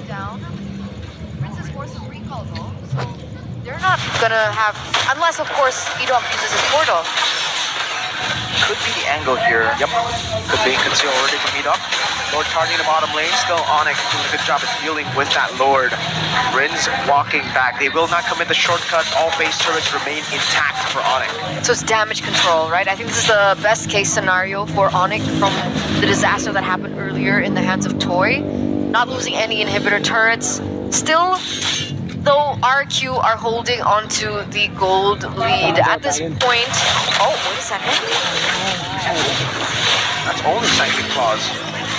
Down. Princess Force of recall though, so they're not gonna have, unless of course Edok uses his portal. Could be the angle here. Yep. Could be concealed already from Edok. Lord targeting the bottom lane. Still Onyx doing a good job at dealing with that Lord. Rin's walking back. They will not commit the shortcut. All base turrets remain intact for Onyx. So it's damage control, right? I think this is the best case scenario for Onyx from the disaster that happened earlier in the hands of Toy. Not losing any inhibitor turrets. Still, though, RQ are holding onto the gold lead at this point. Oh, wait a second. That's only Psychic Claws.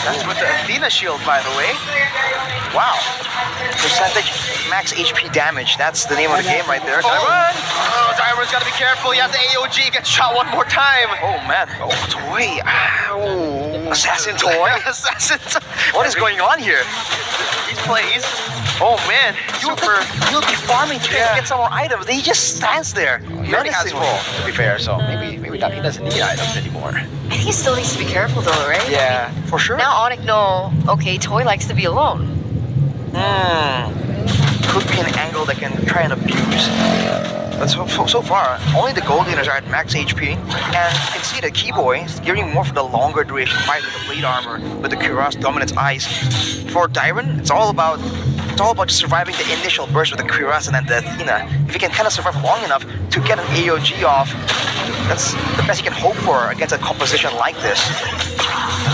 That's with the Athena shield, by the way. Wow. Percentage max HP damage. That's the name of the game right there. Dairon! Oh, Dairon's got to be careful. He has the AOG. Gets shot one more time. Oh, man. Oh, Toy. Ow. Assassin Toy. Assassin Toy. What is going on here? He's playing. Oh, man. You'll be farming to get some more items. He just stands there. He already has full, to be fair. So maybe that he doesn't need items anymore. I think he still needs to be careful though, right? Yeah, for sure. Now Onyx know, okay, Toy likes to be alone. Could be an angle that can try and abuse. But so far, only the gold leaders are at max HP. And you can see the Keyboy is gearing more for the longer duration fight with the blade armor, with the Cuirass Dominance Eyes. For Dairon, it's all about just surviving the initial burst with the Cuirass and then the Athena. If you can kind of survive long enough to get an AOG off, that's the best you can hope for against a composition like this.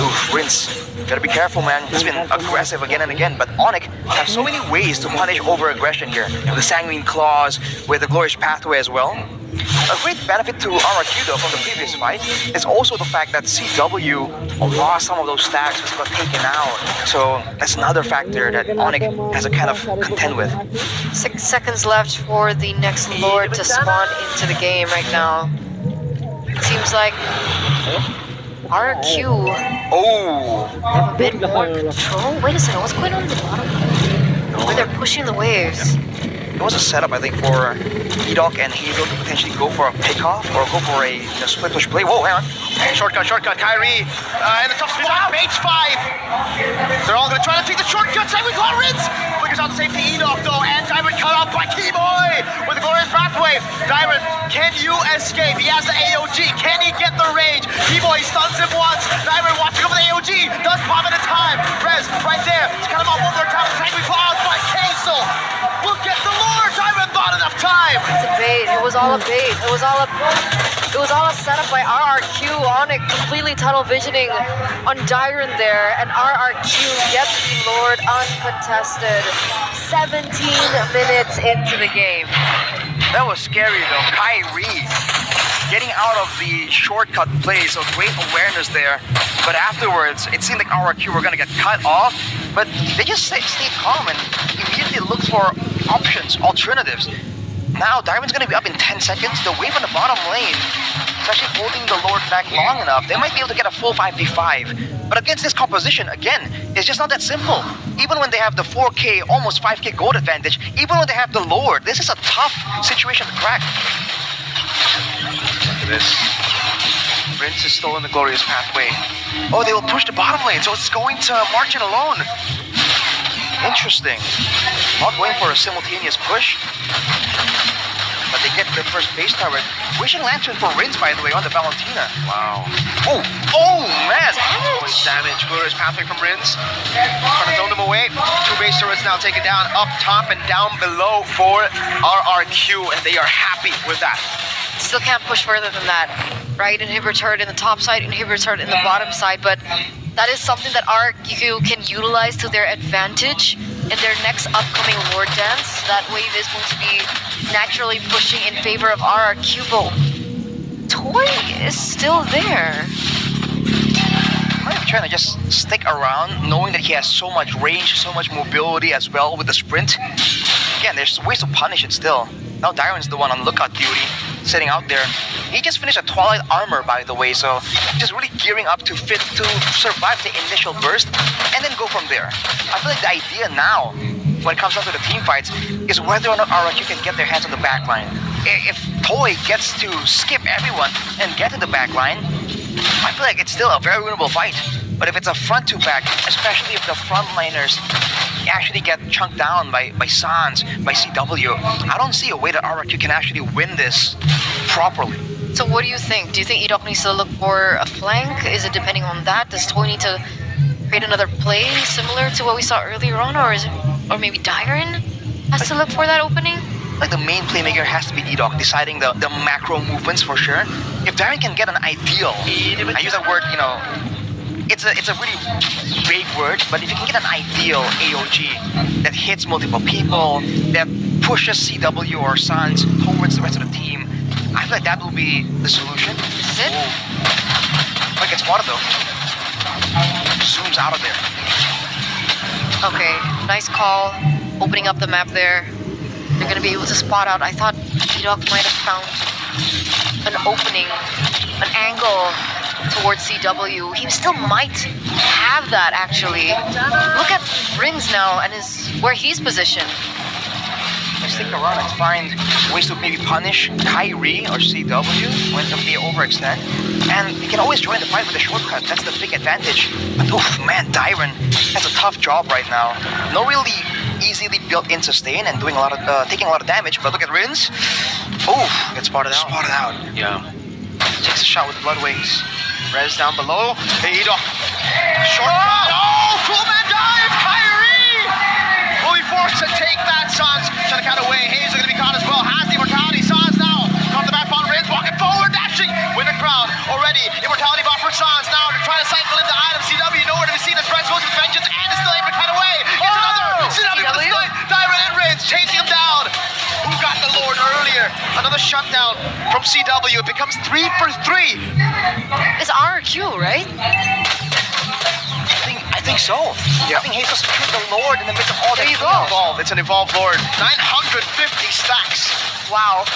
Oof, Rince. Gotta be careful, man. He's been aggressive again and again, but Onyx have so many ways to punish over-aggression here. With the Sanguine Claws, with the Glorious Pathway as well. A great benefit to RRQ though from the previous fight is also the fact that CW lost some of those stacks because he got taken out. So that's another factor that Onyx has to kind of contend with. 6 seconds left for the next Lord to spawn into the game right now. Seems like RQ have a bit more control. Wait a second, what's going on at the bottom? Where they're pushing the waves. It was a setup, I think, for Edok and Hazel to potentially go for a pickoff or go for a split push play. Whoa, hang on. Shortcut, Kyrie. And the top spin on page 5. They're all going to try to take the shortcut. Same with Rince. Flickers out the same to Edok, though. And Dairon cut off by Keyboy with the Glorious Pathway. Dairon, can you escape? He has the AOG. Can he get the range? Keyboy stuns him once. Dairon watching over the AOG. Does pop at a time. Rez right there. To cut him off one more time. Sanguine Claws by Kaisel. We'll get the Lord. Dairon not enough time. It's a bait. It was all a bait. It was all a setup by RRQ. Onyx completely tunnel visioning on Dairon there, and RRQ gets the Lord uncontested. 17 minutes into the game. That was scary though. Kyrie getting out of the shortcut play, so great awareness there. But afterwards, it seemed like RRQ were gonna get cut off, but they just stayed calm and immediately looked for options, alternatives. Now Dairon's gonna be up in 10 seconds. The wave on the bottom lane, especially holding the Lord back long enough, they might be able to get a full 5v5. But against this composition, again, it's just not that simple. Even when they have the 4k, almost 5k gold advantage, even when they have the Lord, this is a tough situation to crack. Look at this. Rince is still in the Glorious Pathway. Oh, they will push the bottom lane, so it's going to Margin alone. Interesting. Not going for a simultaneous push, but they get the first base turret. Wishing Lantern for Rince, by the way, on the Valentina. Wow. Oh man! Damage. Glorious Pathway from Rince. Trying to zone them away. 2 base turrets now taken down, up top and down below for RRQ, and they are happy with that. Still can't push further than that, right? Inhibitor turret in the top side, inhibitor turret in the bottom side, but that is something that RQ can utilize to their advantage in their next upcoming Lord Dance. That wave is going to be naturally pushing in favor of RRQ, but Toy is still there. I'm trying to just stick around, knowing that he has so much range, so much mobility as well with the sprint. Again, there's ways to punish it still. Now Dairon's the one on lookout duty, sitting out there. He just finished a Twilight Armor, by the way, so just really gearing up to survive the initial burst and then go from there. I feel like the idea now, when it comes down to the team fights, is whether or not RRQ can get their hands on the backline. If Toy gets to skip everyone and get to the backline, I feel like it's still a very winnable fight. But if it's a front to back, especially if the frontliners actually get chunked down by Sans, by CW, I don't see a way that RRQ can actually win this properly. So what do you think? Do you think Edok needs to look for a flank? Is it depending on that? Does Toy need to create another play similar to what we saw earlier on, or maybe Dyron has to look for that opening? Like the main playmaker has to be Edok, deciding the macro movements for sure. If Darren can get an ideal, I use that word, it's a really vague word, but if you can get an ideal AOG that hits multiple people, that pushes CW or Sans towards the rest of the team, I feel like that will be the solution. Is it? Like it's spotted though. Zooms out of there. Okay, nice call. Opening up the map there. They're gonna be able to spot out. I thought Edok might have found an opening, an angle towards CW. He still might have that actually. Look at Rins now and where he's positioned. I stick around and find ways to maybe punish Kyrie or CW when they overextend. And you can always join the fight with a shortcut. That's the big advantage. But oof, man, Dyron has a tough job right now. No really easily built-in sustain and doing taking a lot of damage. But look at Rins. Oof, gets spotted out. Yeah. Takes a shot with Blood Wings. Rez down below. Hey, Edok. Shortcut. Oh, full man dive. Kyrie will be forced to take that. Sans trying to cut away. Hayes are going to be caught as well. Has the immortality. Sans now. Caught the back on Rins. Walking forward. Dashing. Win the crowd already. Immortality bot for Sans now to try to cycle into items. CW nowhere to be seen as Reds goes with vengeance and is still able to cut away. Gets another. CW with the snipe. Dyron and Rins chasing him down. Who got the Lord earlier? Another shutdown from CW. It becomes 3 for 3. It's RQ, right? I think so. Yeah. I think Hayes was shoot the Lord in the midst of all There that. you go. Evolve. It's an evolved Lord. 950 stacks. Wow.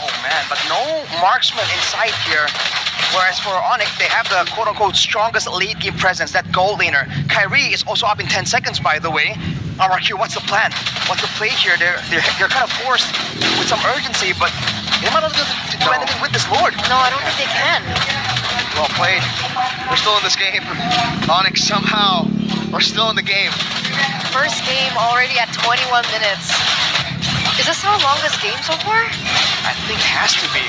Oh man, but no marksman inside here. Whereas for Onyx, they have the quote-unquote strongest late game presence, that gold laner. Kyrie is also up in 10 seconds, by the way. RRQ, what's the plan? What's the play here? They're kind of forced with some urgency, but they might not be able to do anything with this Lord. No, I don't think they can. Well played. We're still in this game. Onyx somehow are still in the game. First game already at 21 minutes. Is this our longest game so far? I think it has to be.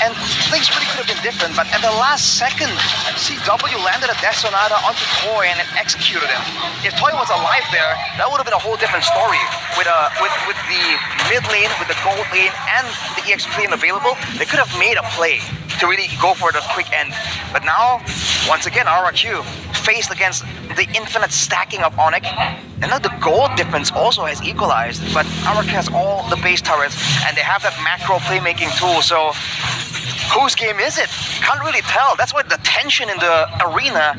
And things really could have been different, but at the last second, CW landed a Death Sonata onto Toy and it executed him. If Toy was alive there, that would have been a whole different story. With the mid lane, with the gold lane, and the EX lane available, they could have made a play to really go for the quick end. But now, once again, RRQ faced against the infinite stacking of Onyx. And now the gold difference also has equalized, but RRQ has all the base turrets, and they have that macro playmaking tool, so whose game is it? Can't really tell. That's why the tension in the arena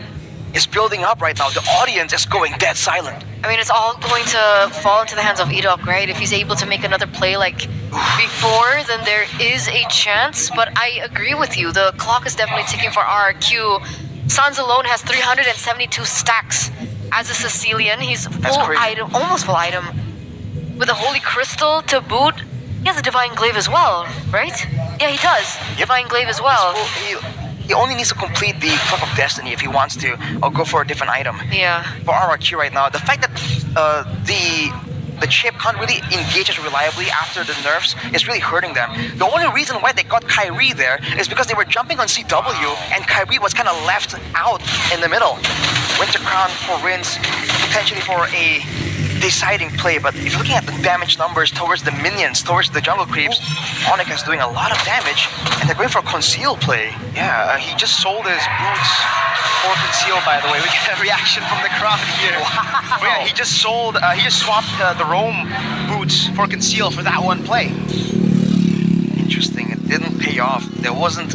is building up right now. The audience is going dead silent. I mean, it's all going to fall into the hands of Edok, right? If he's able to make another play like before, then there is a chance. But I agree with you. The clock is definitely ticking for RRQ. Sans alone has 372 stacks. As a Sicilian, he's full item, almost full item. With a Holy Crystal to boot, he has a Divine Glaive as well, right? Yeah, he does. Yep. Divine Glaive as well. He only needs to complete the Cup of Destiny if he wants to, or go for a different item. Yeah. For RRQ right now, the fact that the chip can't really engage as reliably after the nerfs is really hurting them. The only reason why they got Kyrie there is because they were jumping on CW and Kyrie was kind of left out in the middle. Winter Crown for Rins, potentially for a deciding play, but if you're looking at the damage numbers towards the minions, towards the jungle creeps, Onyx is doing a lot of damage, and they're going for a conceal play. Yeah, he just sold his boots for conceal, by the way. We get a reaction from the crowd here. Wow. Yeah, he just swapped the Roam boots for conceal for that one play. Interesting, it didn't pay off. There wasn't,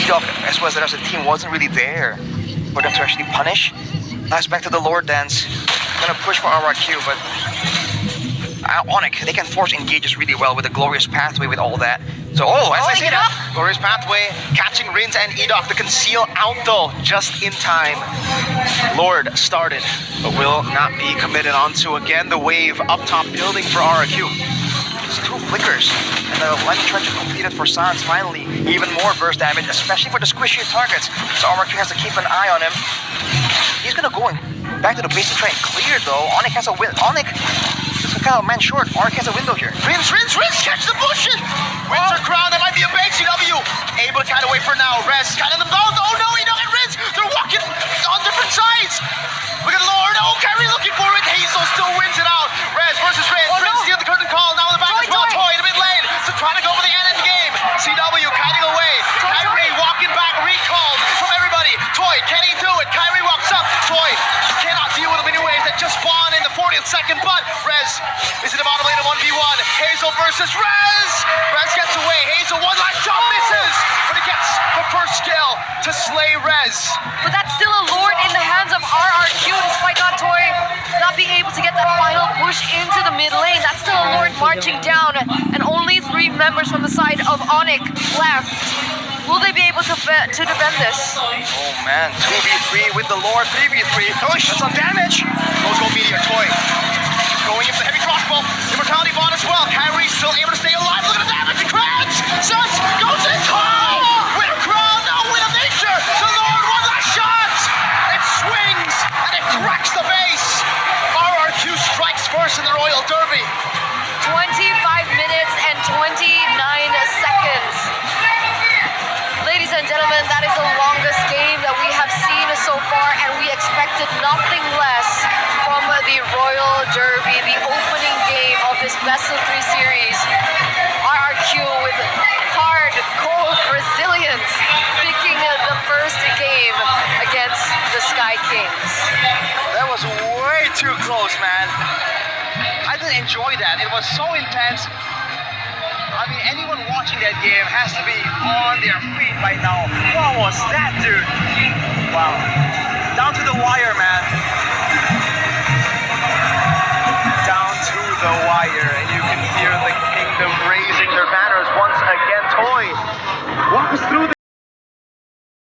Edok, as well as the rest of the team, wasn't really there for them to actually punish. Now it's back to the Lord Dance. Gonna push for RRQ, but Onyx, they can force engages really well with the Glorious Pathway, with all that. So, as I say that, Glorious Pathway, catching Rins and Edok. The conceal out though, just in time. Lord started, but will not be committed onto again the wave up top building for RRQ. It's 2 flickers. And the Light Trencher completed for Sans finally. Even more burst damage, especially for the squishy targets. So RRQ has to keep an eye on him. He's gonna go back to the base to try and clear though. Onyx has a win. Onyx is kind of a man short. RRQ has a window here. Rinse, catch the bushes! Wins her crown, that might be a big CW. Able to kind of wait for now. Rez kind of them. Oh no, you know, and Riz, they're walking on different sides. Look at Lord. Oh, Kyrie looking for it. Hazel still wins it out. Rez versus Riz. Oh, Riz no. steal the curtain call. Now in the back as well. Toy in the mid lane. So trying to go for the end of the game. CW kiting away. Kyrie walking back. Recalls from everybody. Toy, can he do it? Kyrie walks up. Toy cannot deal with the mini waves that just spawn in the 40th second. But Rez is in the bottom lane of 1v1. Hazel versus Rez. Rez gets away. Hazel one last jump misses. But he gets the first kill to slay Rez. But that's still a Lord in the hands of RRQ, despite not being able to get that final push into the mid lane. That's still a Lord marching down, and only 3 members from the side of Onyx left. Will they be able to defend this? Oh man, 2v3 with the Lord, 3v3. That's some damage. Goes go meteor. Toy going into the heavy crossbow. Immortality bond as well. Kyrie still able to stay alive. Look at the damage. Crabs. Suns goes in. With a crown. Now with a nature. The Lord one last shot. It swings and it cracks the base. RRQ strikes first in the Royal Derby. 25 minutes and 29 seconds. Ladies and gentlemen, that is the longest game that we have seen so far, and we expected nothing less from the Royal Derby, the opening game of this Best of 3 series. RRQ with hard, cold resilience, picking the first game against the Sky Kings. That was way too close, man. I didn't enjoy that. It was so intense. I mean, anyone watching that game has to be on their feet right now. What was that, dude? Wow. Down to the wire, man.